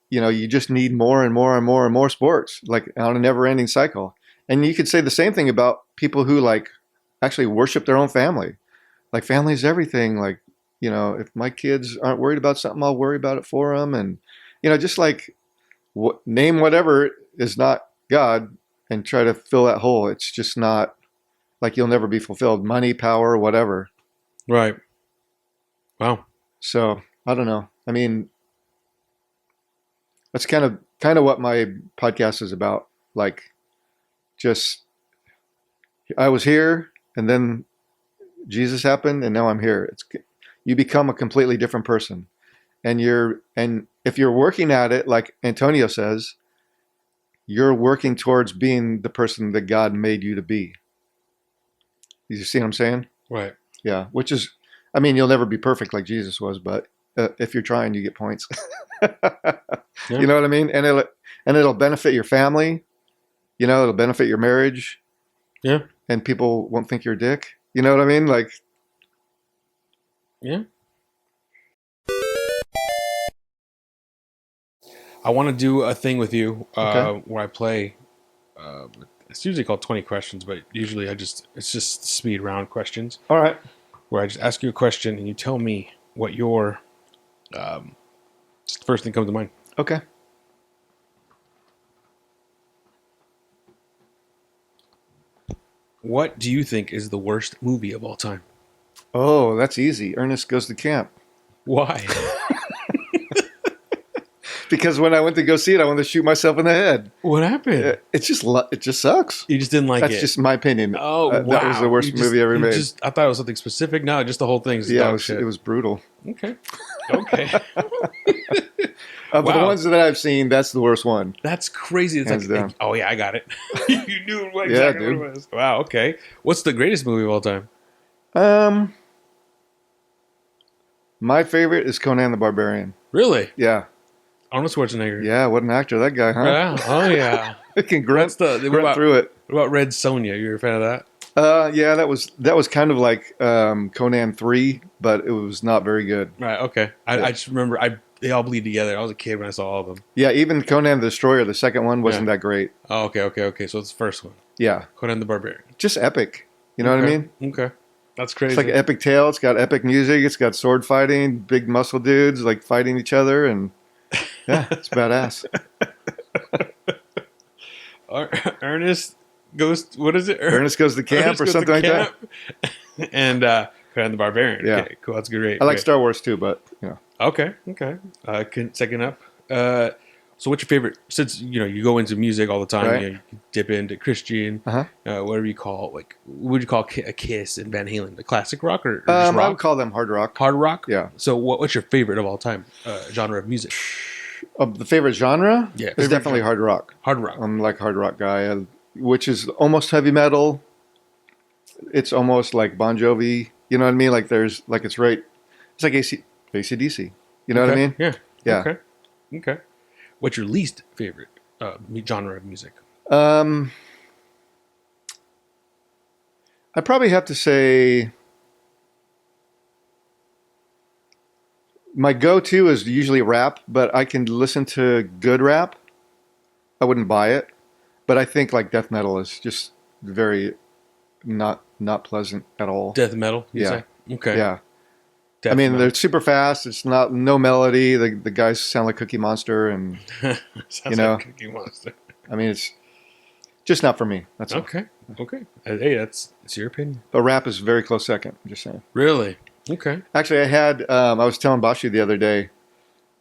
you just need more and more and more and more sports, like on a never-ending cycle. And you could say the same thing about people who like actually worship their own family. Like family is everything. Like, if my kids aren't worried about something, I'll worry about it for them. And, just like name whatever is not God and try to fill that hole. It's just not like you'll never be fulfilled. Money, power, whatever. Right. Wow. So I don't know. I mean, that's kind of what my podcast is about. Like, just I was here, and then Jesus happened, and now I'm here. You become a completely different person, and if you're working at it, like Antonio says, you're working towards being the person that God made you to be. You see what I'm saying? Right. Yeah. Which is, I mean, you'll never be perfect like Jesus was, but if you're trying, you get points. Yeah. You know what I mean? And it'll benefit your family. You know, it'll benefit your marriage. Yeah. And people won't think you're a dick. You know what I mean? Like, Yeah. I want to do a thing with you Okay. where I play. It's usually called 20 questions, but usually it's just speed round questions all right. where I just ask you a question and you tell me what your first thing comes to mind. Okay. What do you think is the worst movie of all time? Oh, that's easy. Ernest Goes to Camp. Why? Because when I went to go see it, I wanted to shoot myself in the head. What happened? It just sucks. You just didn't like That's it. just my opinion. Oh, wow. That was the worst movie ever made. I thought it was something specific. No, just the whole thing. Yeah, it was brutal. Okay. Okay. Of the Wow. ones that I've seen, that's the worst one. That's crazy. It's Hands like, down. oh yeah, I got it. You knew exactly dude. what it was. Wow. Okay. What's the greatest movie of all time? My favorite is Conan the Barbarian. Really? Yeah. Arnold Schwarzenegger. Yeah, what an actor that guy, huh? Yeah. Oh yeah. It can grunt, What's the what grunt about, through it. what about Red Sonja? You're a fan of that? Yeah, that was kind of like Conan 3, but it was not very good. Right. Okay. I just remember they all bleed together. I was a kid when I saw all of them. Yeah, even Conan the Destroyer, the second one, wasn't that great. Oh, okay. So it's the first one. Yeah. Conan the Barbarian. Just epic. You know what I mean? Okay. That's crazy. It's like an epic tale. It's got epic music. It's got sword fighting, big muscle dudes like fighting each other, and yeah, it's badass. Ernest goes. What is it? Ernest Goes to Camp Ernest or Goes to something like that. Camp. And Conan the Barbarian. Yeah. Okay, cool. That's great. I like Great. Star Wars too, but you know. Okay. Second up. So what's your favorite? Since you go into music all the time, Right. you dip into Christian, Uh-huh. whatever you call like. What would you call a Kiss and Van Halen? The classic rock or just I rock? would call them hard rock. Hard rock. Yeah. So what's your favorite of all time genre of music? The favorite genre Yeah, is favorite definitely genre. hard rock. Hard rock. I'm like hard rock guy, which is almost heavy metal. It's almost like Bon Jovi. You know what I mean? Like there's like it's right. It's like AC/DC. You know what I Okay. mean? Yeah. Yeah. Okay. What's your least favorite genre of music? I'd probably have to say my go-to is usually rap, but I can listen to good rap. I wouldn't buy it, but I think like death metal is just very not pleasant at all. Death metal. You Yeah. say? Okay. Yeah. Death I mean, metal. they're super fast. It's no melody. The guys sound like Cookie Monster, and Sounds know. like Cookie Monster. I mean, it's just not for me. That's all. Okay. Hey, it's your opinion. But rap is a very close second. I'm just saying. Really? Okay. Actually, I was telling Bashi the other day,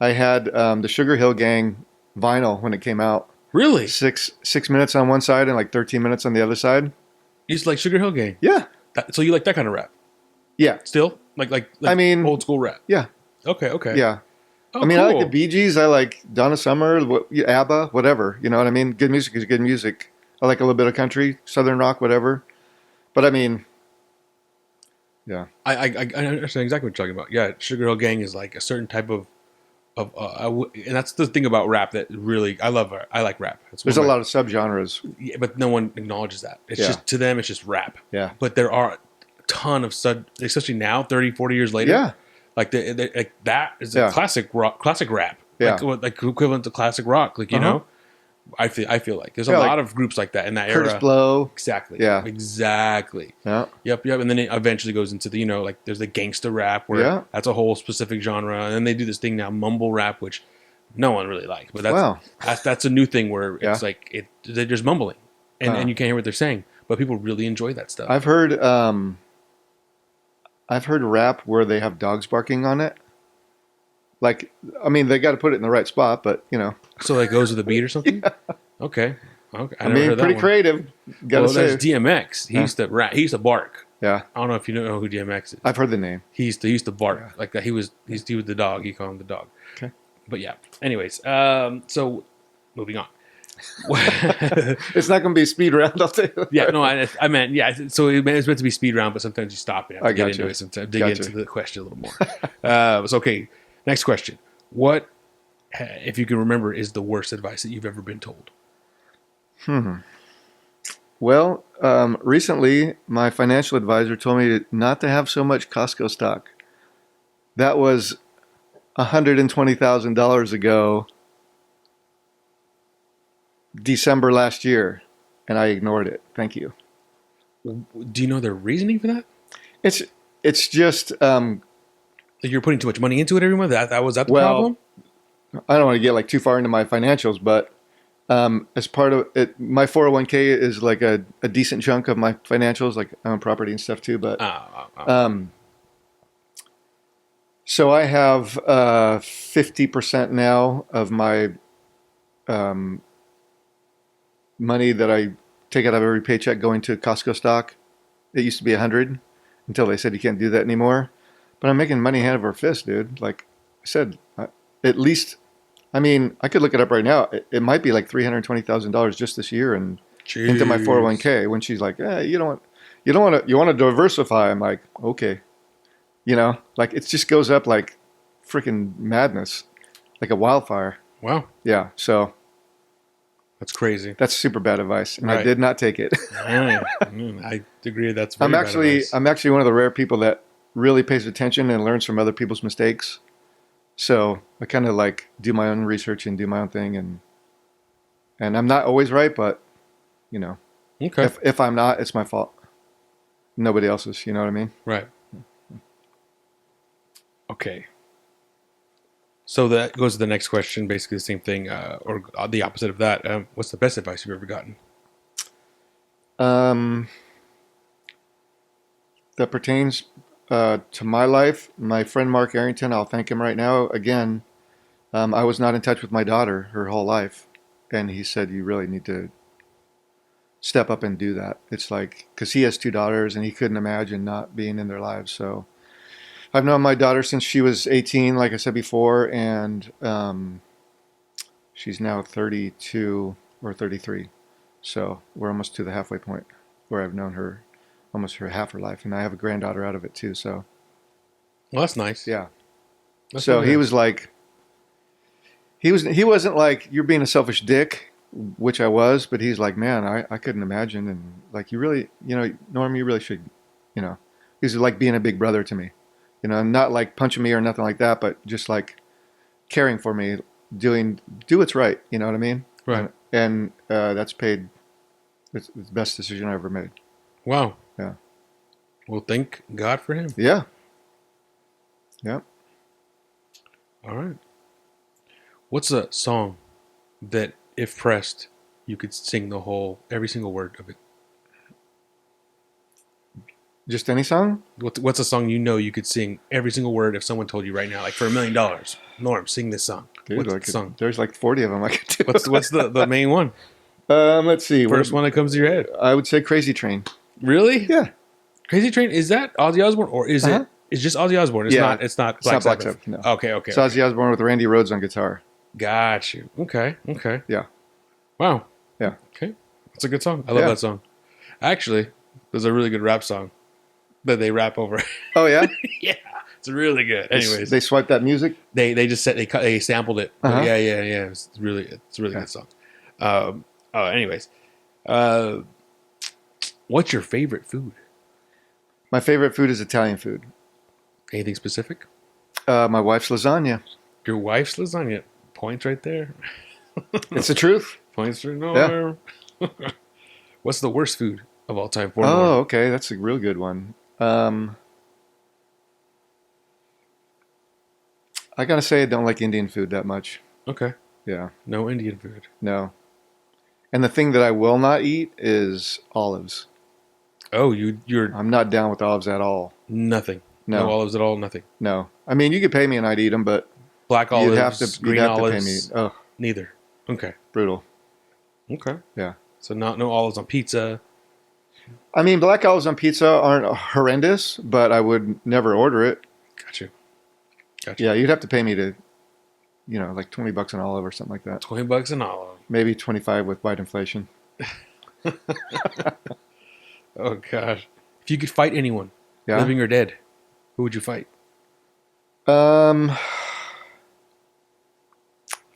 I had the Sugar Hill Gang vinyl when it came out. Really? 6 minutes on one side and like 13 minutes on the other side. You just like Sugar Hill Gang. Yeah, So you like that kind of rap? yeah, Still? Like I mean, old school rap. yeah, Okay. yeah. Oh, I mean, I like cool. the Bee Gees. I like Donna Summer, ABBA, whatever. You know what I mean? Good music is good music. I like a little bit of country, southern rock, whatever. But I mean, yeah. I understand exactly what you're talking about. Yeah, Sugar Hill Gang is like a certain type of and that's the thing about rap that really I love. I like rap. There's a lot of subgenres. Yeah, but no one acknowledges that. It's Yeah. just to them, it's just rap. Yeah. But there are a ton of especially now, 30, 40 years later. Yeah. Like like that is Yeah. a classic rap. Yeah. Like equivalent to classic rock. Like you know, I feel like there's a Yeah, like lot of groups like that in that Curtis era. Blow. Exactly. Yeah. Exactly. Yeah. Yep. And then it eventually goes into the like there's the gangster rap where Yeah. that's a whole specific genre, and then they do this thing now, mumble rap, which no one really likes. But Wow. that's a new thing where Yeah. it's like they're just mumbling, and you can't hear what they're saying, but people really enjoy that stuff. I've heard rap where they have dogs barking on it. Like, I mean, they got to put it in the right spot, but you know, So that goes with the beat or something. Okay. I I never mean, heard that pretty one. creative. Got to Well, say, there's DMX. He used to rap. He used to bark. yeah, I don't know if you know who DMX is. I've heard the name. He used to bark like that. He was the dog. He called him the dog. Okay. But yeah. Anyways, so moving on. It's not going to be a speed round. I'll tell you. Yeah, no, I meant So it's meant to be speed round, but sometimes you stop and have to I get got into you. it. Sometimes dig Got into you. the question a little more. It's okay. Next question. What, if you can remember, is the worst advice that you've ever been told? Well, recently my financial advisor told me not to have so much Costco stock. That was $120,000 ago, December last year, and I ignored it. Thank you. Do you know their reasoning for that? It's just Like you're putting too much money into it every month? That was that the well, problem? I don't want to get like too far into my financials, but as part of it, my 401k is like a decent chunk of my financials, like I own property and stuff too. But so I have 50% now of my money that I take out of every paycheck going to Costco stock. It used to be 100 until they said you can't do that anymore. But I'm making money hand over fist, dude. Like I said, at least, I mean, I could look it up right now. It might be like $320,000 just this year and into my 401k. When she's like, you want to diversify. I'm like, okay, like it just goes up like freaking madness, like a wildfire. Wow. Yeah. So that's crazy. that's super bad advice, and Right. I did not take it. I agree. That's very I'm bad actually advice. one of the rare people that really pays attention and learns from other people's mistakes. So I kind of like do my own research and do my own thing, and I'm not always right, but Okay. if I'm not, it's my fault. Nobody else's. You know what I mean? Right. Okay. So that goes to the next question, basically the same thing, or the opposite of that. What's the best advice you've ever gotten? That pertains to my life. My friend Mark Arrington, I'll thank him right now. Again, I was not in touch with my daughter her whole life, and he said you really need to step up and do that. It's like because he has two daughters and he couldn't imagine not being in their lives. So I've known my daughter since she was 18, like I said before, and she's now 32 or 33. So we're almost to the halfway point where I've known her almost her half her life, and I have a granddaughter out of it too. So Well, that's nice. yeah. That's So really he nice. was like, he wasn't like you're being a selfish dick, which I was, but he's like, man, I couldn't imagine, and like you really, Norm, you really should, he's like being a big brother to me, not like punching me or nothing like that, but just like caring for me, do what's right, you know what I mean? Right. And that's paid. It's the best decision I ever made. Wow. Yeah. Well, thank God for him. Yeah. Yeah. All right. What's a song that, if pressed, you could sing every single word of it? Just any song? What's a song you could sing every single word if someone told you right now, like for $1 million, Norm, sing this song. Dude, What's the song? There's like 40 of them I could do. What's the main one? Let's see. First one that comes to your head. I would say Crazy Train. Really? Yeah. Crazy Train, is that Ozzy Osbourne or is Uh-huh. it's just Ozzy Osbourne? It's Yeah. not It's not Black Black Sabbath. Sabbath, no. Okay. It's Ozzy Osbourne with Randy Rhoads on guitar. Got you. Okay. Yeah. Wow. Yeah. Okay. That's a good song. I love Yeah. that song. Actually, there's a really good rap song that they rap over. Oh yeah. Yeah. It's really good. Anyways, they swipe that music. they just said they sampled it. Uh-huh. Yeah. It's a really Yeah. good song. Anyways, what's your favorite food? My favorite food is Italian food. Anything specific? My wife's lasagna. Your wife's lasagna. Points right there. It's the truth. Points for Norm. What's the worst food of all time for Oh, Norm? okay. That's a real good one. I gotta say, I don't like Indian food that much. Okay. Yeah. No Indian food. No. And the thing that I will not eat is olives. Oh, you're I'm not down with olives at all. nothing. No. No olives at all. Nothing. No. I mean, you could pay me and I'd eat them, but Black olives. you'd have to green pay olives. me. Oh, Neither. Okay. brutal. Okay. Yeah. So no olives on pizza. I mean, black olives on pizza aren't horrendous, but I would never order it. Got you. Yeah, you'd have to pay me to, like $20 an olive or something like that. $20 an olive. Maybe 25 with white inflation. Oh gosh. If you could fight anyone, Yeah. living or dead, who would you fight? Um,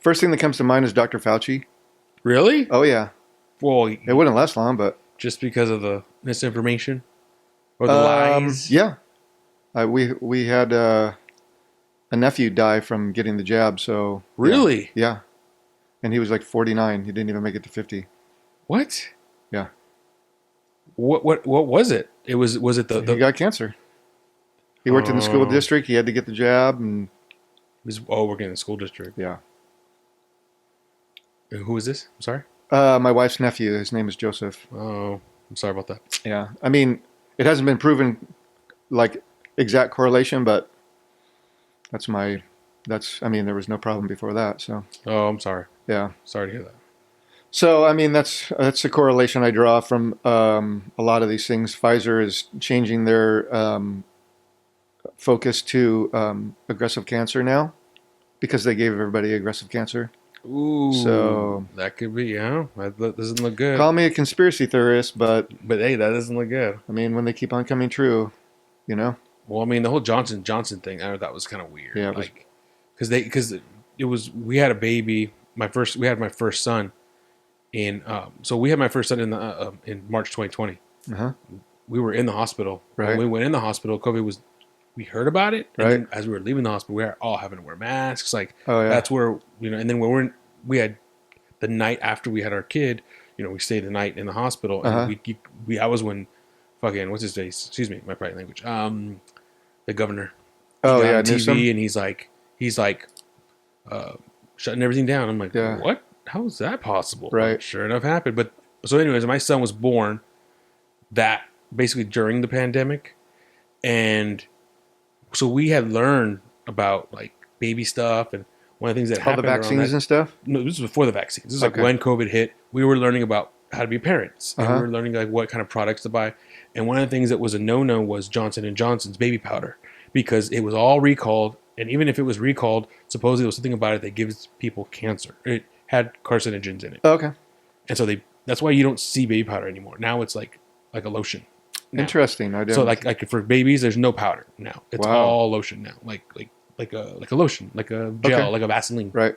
First thing that comes to mind is Dr. Fauci. Really? Oh yeah, Well, it wouldn't last long, but just because of the misinformation or the lies? Yeah, we had a nephew die from getting the jab. So Really? yeah, and he was like 49. He didn't even make it to 50. What? Yeah. What was it? It was it He the got cancer. He worked in the school district. He had to get the jab, and working in the school district. yeah. Who is this? I'm sorry. My wife's nephew. His name is Joseph. Oh, I'm sorry about that. Yeah. I mean, it hasn't been proven like exact correlation, but I mean, there was no problem before that. So Oh, I'm sorry. yeah. Sorry to hear that. So I mean, that's a correlation I draw from a lot of these things. Pfizer is changing their focus to aggressive cancer now because they gave everybody aggressive cancer. Ooh, So that could be. Yeah, that doesn't look good. call me a conspiracy theorist, but Hey, that doesn't look good. I mean, when they keep on coming true, you know. Well, I mean, the whole Johnson thing, I thought was kind of weird. Yeah, it was- like because it was we had a baby. We had my first son in. So we had my first son in March 2020. Uh-huh. We were in the hospital. Right. When we went in the hospital, COVID was. We heard about it, and Right. then as we were leaving the hospital, we were all having to wear masks. Like Oh yeah. that's where and then when we had the night after we had our kid, we stayed the night in the hospital, and Uh-huh. I was when fucking what's his face? Excuse me, my private language. The governor. Oh He got yeah. on Newsom? TV, and he's like, shutting everything down. I'm like, Yeah. what? How is that possible? Right. Like, sure enough, happened. But so, anyways, my son was born that basically during the pandemic, and so we had learned about like baby stuff, and one of the things that All the happened around vaccines that, and stuff. no, this was before the vaccines. This is like Okay. when COVID hit. We were learning about how to be parents, and Uh-huh. we were learning like what kind of products to buy. And one of the things that was a no-no was Johnson and Johnson's baby powder because it was all recalled. And even if it was recalled, supposedly there was something about it that gives people cancer. It had carcinogens in it, Okay. and so that's why you don't see baby powder anymore. Now it's like a lotion. Now. Interesting. I didn't. So like for babies, there's no powder now. It's Wow. all lotion now, like a lotion, like a gel, Okay. like a Vaseline. Right.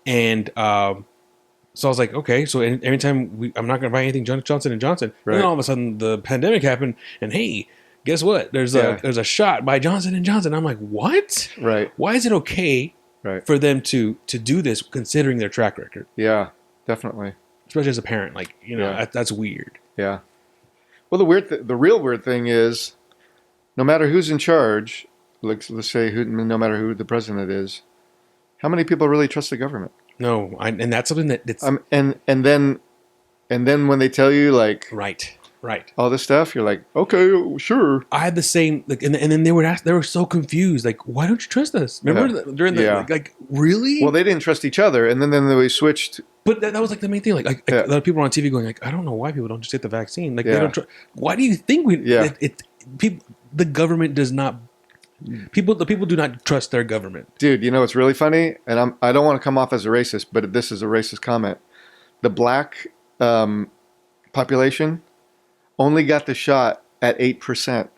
And so I was like, okay. So every time I'm not going to buy anything Johnson and Johnson. Right. And then all of a sudden the pandemic happened, and hey, guess what? There's Yeah. a shot by Johnson and Johnson. I'm like, what? Right. Why is it okay Right. for them to do this, considering their track record, Yeah. Definitely. especially as a parent? Like, Yeah. that's weird. Yeah. Well, the real weird thing is, no matter who's in charge, like let's say no matter who the president is, how many people really trust the government? No, and that's something that's And then when they tell you like right. all this stuff, you're like, okay, sure. I had the same like, and then they would ask. They were so confused. Like, why don't you trust us? Remember during the Yeah. like really? Well, they didn't trust each other, and then they switched. But that was like the main thing. Like Yeah. a lot of people on TV going like, I don't know why people don't just get the vaccine. Like they Yeah. don't. Why do you think we? Yeah. People. The government does not. The people do not trust their government. Dude, you know what's really funny, and I don't want to come off as a racist, but this is a racist comment. The black population only got the shot at 8%.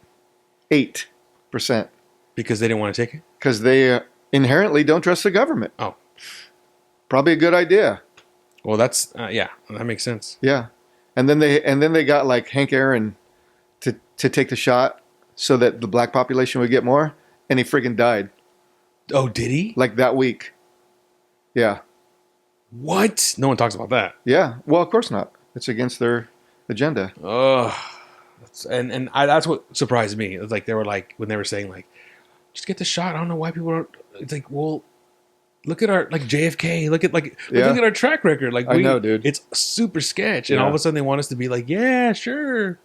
8%. Because they didn't want to take it. Because they inherently don't trust the government. Oh, Probably a good idea. well, that's yeah, that makes sense. Yeah. And then they got like Hank Aaron to take the shot so that the black population would get more, and he friggin' died Oh, did he? like that week. Yeah. What? No one talks about that. Yeah. Well, of course not. It's against their agenda. Oh, that's what surprised me. It was like they were like when they were saying like, just get the shot. I don't know why people aren't. It's like, well, look at our like JFK. Look Yeah. at our track record. Like I know, dude. It's super sketch, and Yeah. all of a sudden they want us to be like, yeah, sure.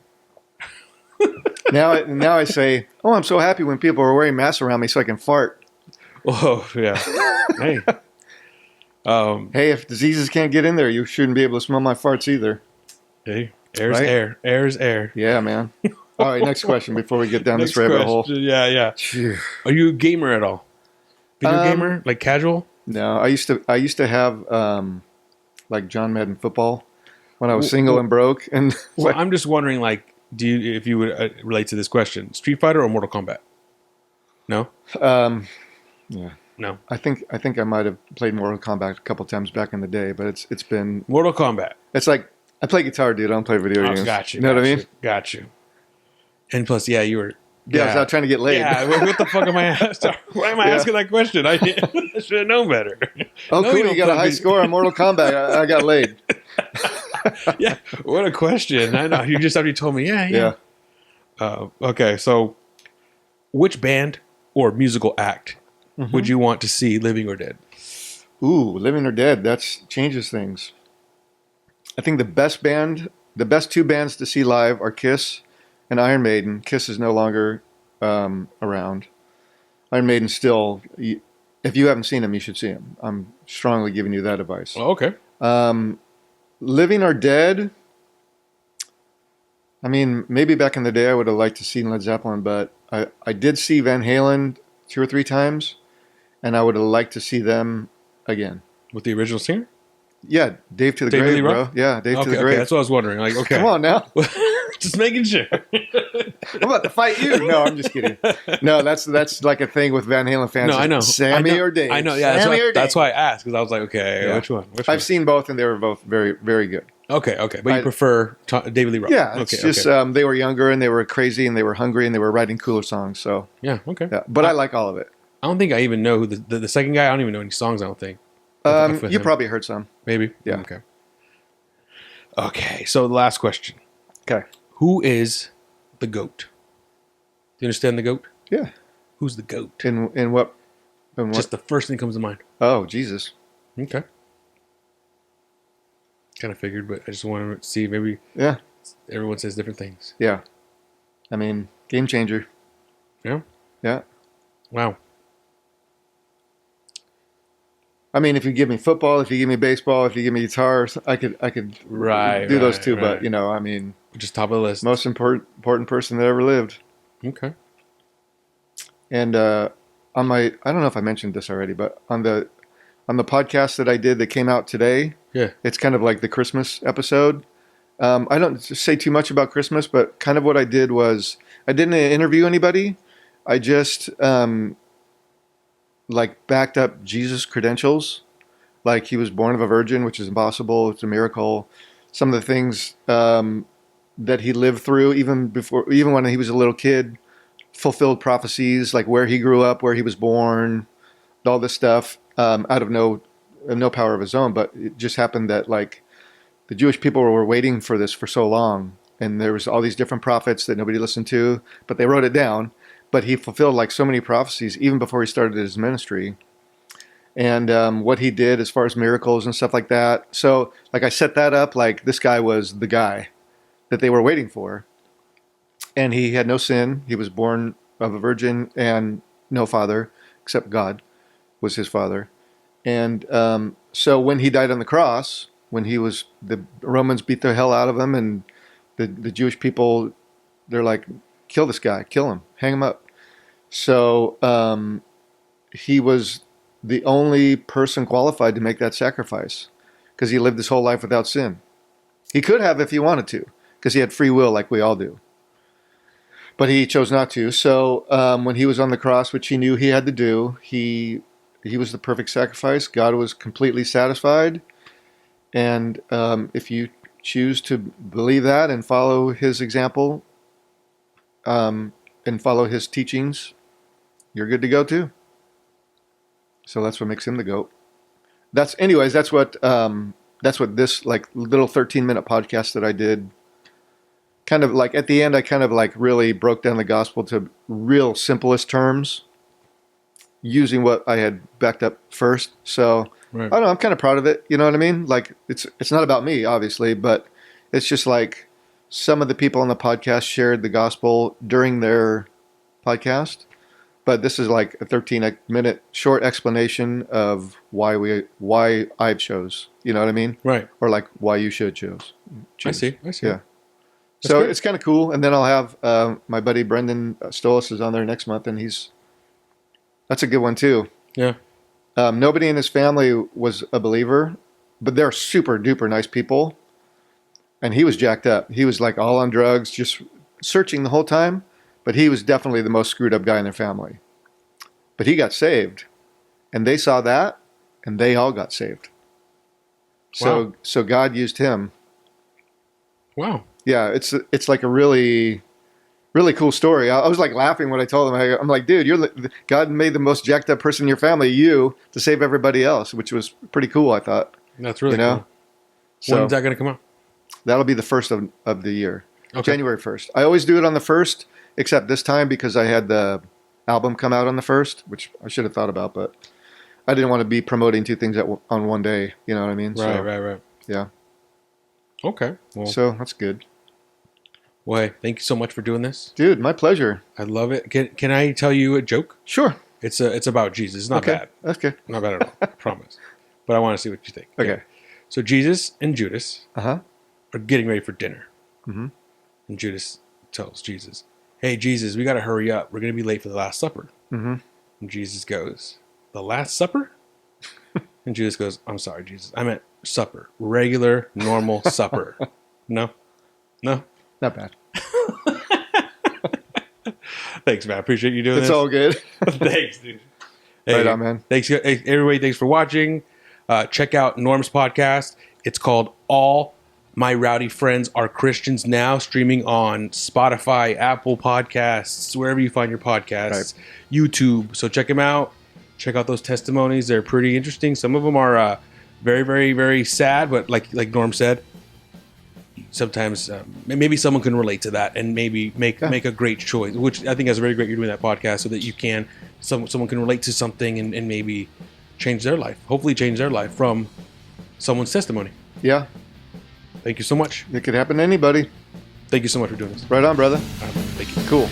Now I say, oh, I'm so happy when people are wearing masks around me so I can fart. Oh yeah. Hey. Hey, if diseases can't get in there, you shouldn't be able to smell my farts either. Hey. Air's Right? air. Air's air. Yeah, man. All right, next question before we get down this Next rabbit hole. question. Yeah. Phew. Are you a gamer at all? Video gamer, like casual? No, I used to have like John Madden football when I was single and broke, and Well, I'm just wondering, like, if you would relate to this question, Street Fighter or Mortal Kombat? No. yeah, No. I think I might have played Mortal Kombat a couple times back in the day, but it's been Mortal Kombat. it's like I play guitar, dude. I don't play video Oh, games. got you. You know what I mean? Got you. And plus, yeah, you were. Yeah, I was out trying to get laid. Yeah, what the fuck am I asking? Why am I asking that question? I should have known better. Oh, No, cool! you You got a don't high play score on Mortal Kombat. I got laid. Yeah, what a question. I know. You just after you told me, yeah. Okay, so which band or musical act would you want to see living or dead? Ooh, living or dead. That changes things. I think the best two bands to see live are Kiss and Iron Maiden. Kiss is no longer around. Iron Maiden still. If you haven't seen them, you should see them. I'm strongly giving you that advice. Oh, okay. Living or dead. I mean, maybe back in the day I would have liked to see Led Zeppelin, but I did see Van Halen 2 or 3 times, and I would have liked to see them again. With the original singer? Yeah, Dave to the Dave grave, Lee bro. Yeah, Dave to the grave. Okay, that's what I was wondering. Like, okay. Come on now. Just making sure. I'm about to fight you. No, I'm just kidding. No, that's like a thing with Van Halen fans. No, I know. Sammy or Dave. I know, yeah. That's why I asked, because I was like, okay, Yeah. which one? I've seen both, and they were both very, very good. Okay. But you prefer David Lee Roth? Yeah, it's just they were younger, and they were crazy, and they were hungry, and they were writing cooler songs. So yeah, okay. yeah, but I like all of it. I don't think I even know who the second guy. I don't even know any songs. I don't think. You probably heard some. Maybe. Yeah. Okay. So the last question. Okay. Who is the GOAT? Do you understand the GOAT? Yeah. Who's the GOAT? In what? Just the first thing that comes to mind. Oh, Jesus. Okay. Kind of figured, but I just wanted to see maybe. Yeah. Everyone says different things. Yeah. I mean, game changer. Yeah. Yeah. Wow. I mean, if you give me football, if you give me baseball, if you give me guitar, I could do those two. Right. But I mean, Just top of the list. most important person that ever lived. Okay. And I don't know if I mentioned this already, but on the podcast that I did that came out today, Yeah. it's kind of like the Christmas episode. I don't say too much about Christmas, but kind of what I did was I didn't interview anybody. I just backed up Jesus' credentials, like he was born of a virgin, which is impossible. It's a miracle. Some of the things that he lived through, even when he was a little kid, fulfilled prophecies, like where he grew up, where he was born, all this stuff, out of no power of his own. But it just happened that like the Jewish people were waiting for this for so long, and there was all these different prophets that nobody listened to, but they wrote it down. But he fulfilled like so many prophecies even before he started his ministry, and what he did as far as miracles and stuff like that. So like I set that up like this guy was the guy that they were waiting for, and he had no sin. He was born of a virgin and no father except God was his father. And so when he died on the cross, when the Romans beat the hell out of him, and the Jewish people, they're like, kill this guy, kill him, hang him up. So he was the only person qualified to make that sacrifice because he lived his whole life without sin. He could have if he wanted to, because he had free will like we all do. But he chose not to. So when he was on the cross, which he knew he had to do, he was the perfect sacrifice. God was completely satisfied. And if you choose to believe that and follow his example, and follow his teachings, you're good to go too. So that's what makes him the GOAT. That's what this like little 13-minute podcast that I did, kind of like at the end, I kind of like really broke down the gospel to real simplest terms using what I had backed up first. So right. I don't know, I'm kind of proud of it. You know what I mean? Like it's not about me, obviously, but it's just like some of the people on the podcast shared the gospel during their podcast, but this is like a 13-minute short explanation of why I chose. You know what I mean? Right. Or like why you should choose. I see. Yeah. That's so great. It's kind of cool. And then I'll have my buddy Brendan Stolas is on there next month, and that's a good one too. Yeah. Nobody in his family was a believer, but they're super duper nice people. And he was jacked up. He was like all on drugs, just searching the whole time. But he was definitely the most screwed up guy in their family. But he got saved. and they saw that, and they all got saved. Wow. So God used him. Wow. Yeah, it's like a really, really cool story. I was like laughing when I told him. I'm like, dude, God made the most jacked up person in your family, you, to save everybody else, which was pretty cool. I thought. That's really cool. So when's that going to come out? That'll be the first of the year, Okay. January 1st. I always do it on the 1st, except this time because I had the album come out on the 1st, which I should have thought about, but I didn't want to be promoting two things on one day. You know what I mean? Right. Yeah. Okay. Well, So that's good. well, hey, thank you so much for doing this. Dude, my pleasure. I love it. Can I tell you a joke? Sure. It's about Jesus. It's not Okay. bad. Okay. Not bad at all. I promise. But I want to see what you think. Okay. So Jesus and Judas Uh-huh. are getting ready for dinner. Mhm. And Judas tells Jesus, "Hey, Jesus, we got to hurry up. We're going to be late for the Last Supper." Mhm. And Jesus goes, "The Last Supper?" And Judas goes, "I'm sorry, Jesus. I meant supper. Regular, normal supper." No? No? Not bad. Thanks, man. I appreciate you doing It's this. all good. Thanks, dude. Right on, man. Thanks, hey, everybody. Thanks for watching. Check out Norm's podcast. It's called All My Rowdy Friends Are Christians Now, streaming on Spotify, Apple Podcasts, wherever you find your podcasts, YouTube. So check them out. Check out those testimonies. They're pretty interesting. Some of them are very, very, very sad, but like Norm said, sometimes maybe someone can relate to that and maybe make a great choice, which I think is very great. You're doing that podcast so that you can someone can relate to something and maybe change their life. Hopefully change their life from someone's testimony. Yeah. Thank you so much. It could happen to anybody. Thank you so much for doing this. Right on, brother. Thank you. Cool.